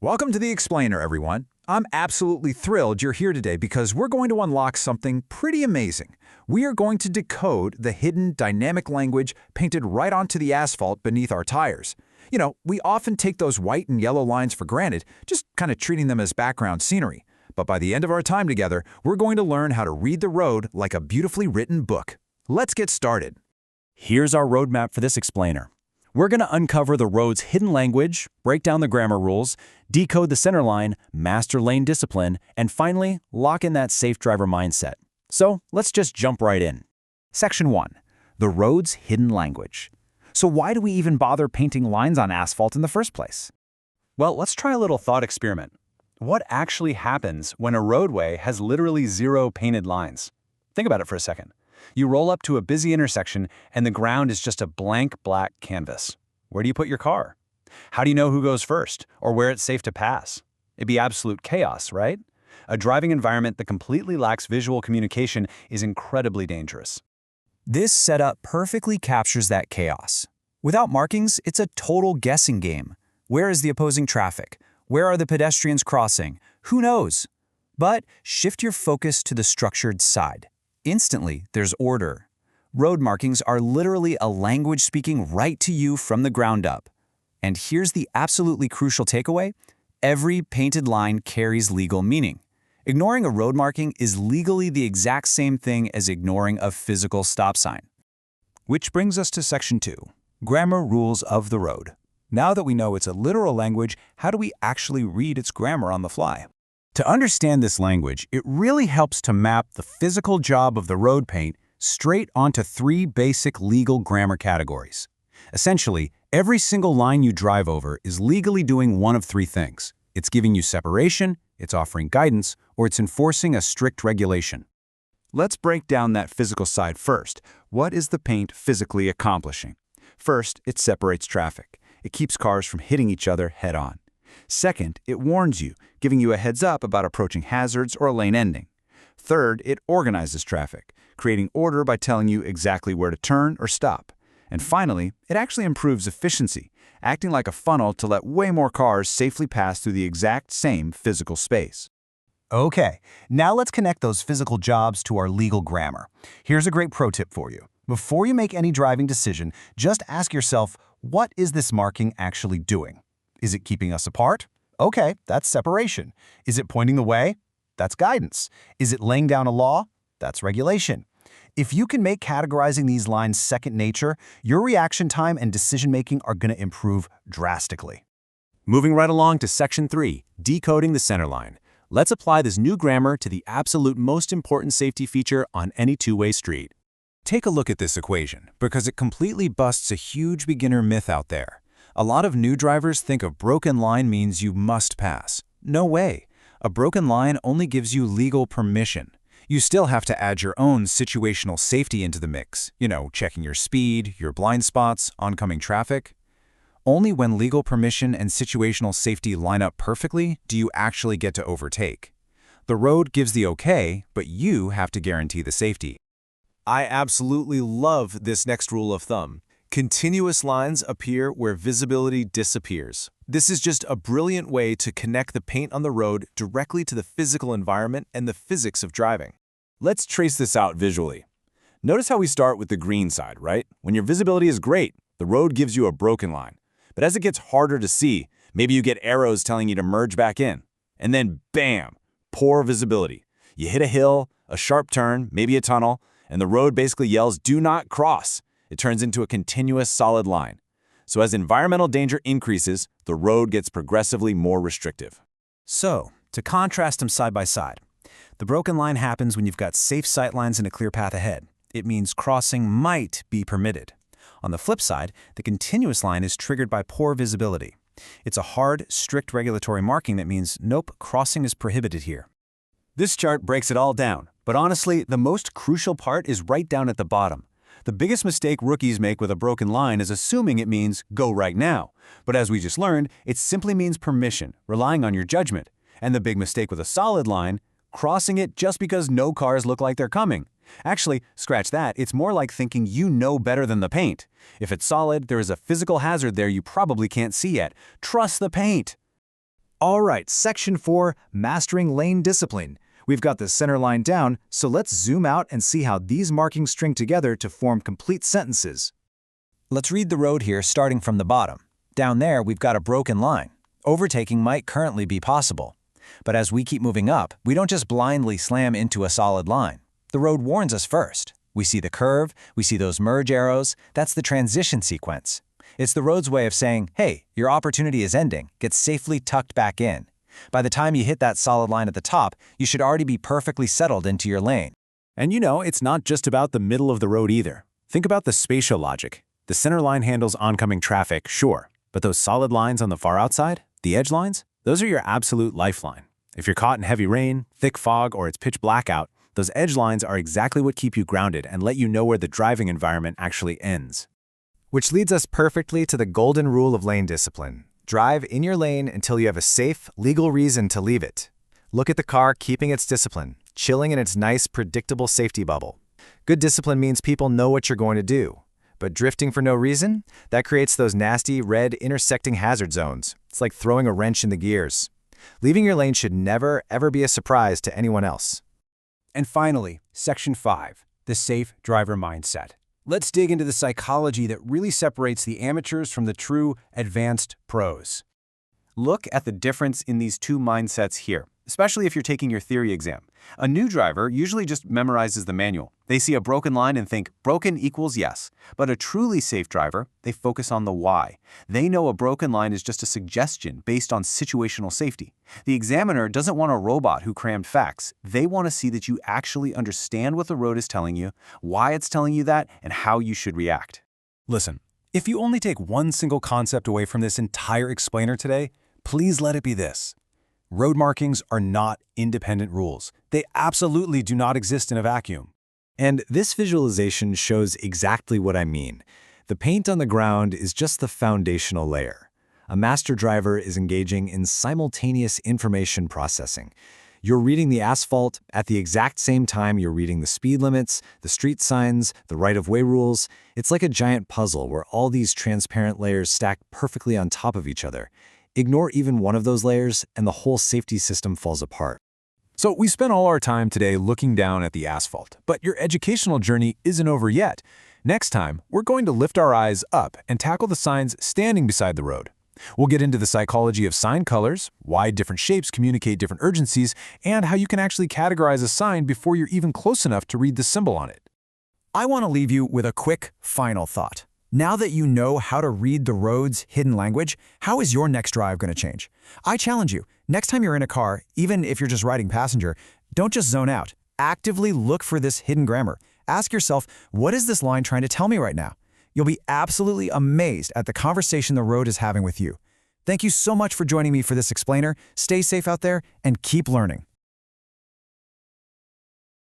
Welcome to The Explainer, everyone. I'm absolutely thrilled you're here today because we're going to unlock something pretty amazing. We are going to decode the hidden dynamic language painted right onto the asphalt beneath our tires. You know, we often take those white and yellow lines for granted, just kind of treating them as background scenery. But by the end of our time together, we're going to learn how to read the road like a beautifully written book. Let's get started. Here's our roadmap for this explainer. We're going to uncover the road's hidden language, break down the grammar rules, decode the center line, master lane discipline, and finally, lock in that safe driver mindset. So let's just jump right in. Section 1. The road's hidden language. So why do we even bother painting lines on asphalt in the first place? Well, let's try a little thought experiment. What actually happens when a roadway has literally zero painted lines? Think about it for a second. You roll up to a busy intersection and the ground is just a blank black canvas. Where do you put your car? How do you know who goes first or where it's safe to pass? It'd be absolute chaos, right? A driving environment that completely lacks visual communication is incredibly dangerous. This setup perfectly captures that chaos. Without markings, it's a total guessing game. Where is the opposing traffic? Where are the pedestrians crossing? Who knows? But shift your focus to the structured side. Instantly, there's order. Road markings are literally a language speaking right to you from the ground up. And here's the absolutely crucial takeaway. Every painted line carries legal meaning. Ignoring a road marking is legally the exact same thing as ignoring a physical stop sign. Which brings us to Section 2, Grammar Rules of the Road. Now that we know it's a literal language, how do we actually read its grammar on the fly? To understand this language, it really helps to map the physical job of the road paint straight onto three basic legal grammar categories. Essentially, every single line you drive over is legally doing one of three things. It's giving you separation, it's offering guidance, or it's enforcing a strict regulation. Let's break down that physical side first. What is the paint physically accomplishing? First, it separates traffic. It keeps cars from hitting each other head-on. Second, it warns you, giving you a heads up about approaching hazards or a lane ending. Third, it organizes traffic, creating order by telling you exactly where to turn or stop. And finally, it actually improves efficiency, acting like a funnel to let way more cars safely pass through the exact same physical space. Okay, now let's connect those physical jobs to our legal grammar. Here's a great pro tip for you. Before you make any driving decision, just ask yourself, what is this marking actually doing? Is it keeping us apart? Okay, that's separation. Is it pointing the way? That's guidance. Is it laying down a law? That's regulation. If you can make categorizing these lines second nature, your reaction time and decision-making are going to improve drastically. Moving right along to Section 3, Decoding the Center Line. Let's apply this new grammar to the absolute most important safety feature on any two-way street. Take a look at this equation, because it completely busts a huge beginner myth out there. A lot of new drivers think a broken line means you must pass. No way. A broken line only gives you legal permission. You still have to add your own situational safety into the mix, checking your speed, your blind spots, oncoming traffic. Only when legal permission and situational safety line up perfectly do you actually get to overtake. The road gives the okay, but you have to guarantee the safety. I absolutely love this next rule of thumb. Continuous lines appear where visibility disappears. This is just a brilliant way to connect the paint on the road directly to the physical environment and the physics of driving. Let's trace this out visually. Notice how we start with the green side, right? When your visibility is great, the road gives you a broken line. But as it gets harder to see, maybe you get arrows telling you to merge back in. And then bam, poor visibility. You hit a hill, a sharp turn, maybe a tunnel, and the road basically yells, "Do not cross." It turns into a continuous solid line. So as environmental danger increases, the road gets progressively more restrictive. So, to contrast them side by side, the broken line happens when you've got safe sight lines and a clear path ahead. It means crossing might be permitted. On the flip side, the continuous line is triggered by poor visibility. It's a hard, strict regulatory marking that means, nope, crossing is prohibited here. This chart breaks it all down, but honestly, the most crucial part is right down at the bottom. The biggest mistake rookies make with a broken line is assuming it means go right now. But as we just learned, it simply means permission, relying on your judgment. And the big mistake with a solid line, crossing it just because no cars look like they're coming. Actually, scratch that, it's more like thinking you know better than the paint. If it's solid, there is a physical hazard there you probably can't see yet. Trust the paint. All right, Section 4, Mastering Lane Discipline. We've got the center line down, so let's zoom out and see how these markings string together to form complete sentences. Let's read the road here starting from the bottom. Down there, we've got a broken line. Overtaking might currently be possible. But as we keep moving up, we don't just blindly slam into a solid line. The road warns us first. We see the curve, we see those merge arrows. That's the transition sequence. It's the road's way of saying, hey, your opportunity is ending. Get safely tucked back in. By the time you hit that solid line at the top, you should already be perfectly settled into your lane. And you know, it's not just about the middle of the road either. Think about the spatial logic. The center line handles oncoming traffic, sure, but those solid lines on the far outside, the edge lines, those are your absolute lifeline. If you're caught in heavy rain, thick fog, or it's pitch black out, those edge lines are exactly what keep you grounded and let you know where the driving environment actually ends. Which leads us perfectly to the golden rule of lane discipline. Drive in your lane until you have a safe, legal reason to leave it. Look at the car keeping its discipline, chilling in its nice, predictable safety bubble. Good discipline means people know what you're going to do. But drifting for no reason, that creates those nasty, red, intersecting hazard zones. It's like throwing a wrench in the gears. Leaving your lane should never, ever be a surprise to anyone else. And finally, Section 5, the safe driver mindset. Let's dig into the psychology that really separates the amateurs from the true advanced pros. Look at the difference in these two mindsets here, especially if you're taking your theory exam. A new driver usually just memorizes the manual. They see a broken line and think, broken equals yes. But a truly safe driver, they focus on the why. They know a broken line is just a suggestion based on situational safety. The examiner doesn't want a robot who crammed facts. They want to see that you actually understand what the road is telling you, why it's telling you that, and how you should react. Listen, if you only take one single concept away from this entire explainer today, please let it be this. Road markings are not independent rules. They absolutely do not exist in a vacuum. And this visualization shows exactly what I mean. The paint on the ground is just the foundational layer. A master driver is engaging in simultaneous information processing. You're reading the asphalt at the exact same time you're reading the speed limits, the street signs, the right-of-way rules. It's like a giant puzzle where all these transparent layers stack perfectly on top of each other. Ignore even one of those layers, and the whole safety system falls apart. So we spent all our time today looking down at the asphalt, but your educational journey isn't over yet. Next time, we're going to lift our eyes up and tackle the signs standing beside the road. We'll get into the psychology of sign colors, why different shapes communicate different urgencies, and how you can actually categorize a sign before you're even close enough to read the symbol on it. I want to leave you with a quick, final thought. Now that you know how to read the road's hidden language, how is your next drive going to change? I challenge you, next time you're in a car, even if you're just riding passenger, don't just zone out. Actively look for this hidden grammar. Ask yourself, what is this line trying to tell me right now? You'll be absolutely amazed at the conversation the road is having with you. Thank you so much for joining me for this explainer. Stay safe out there and keep learning.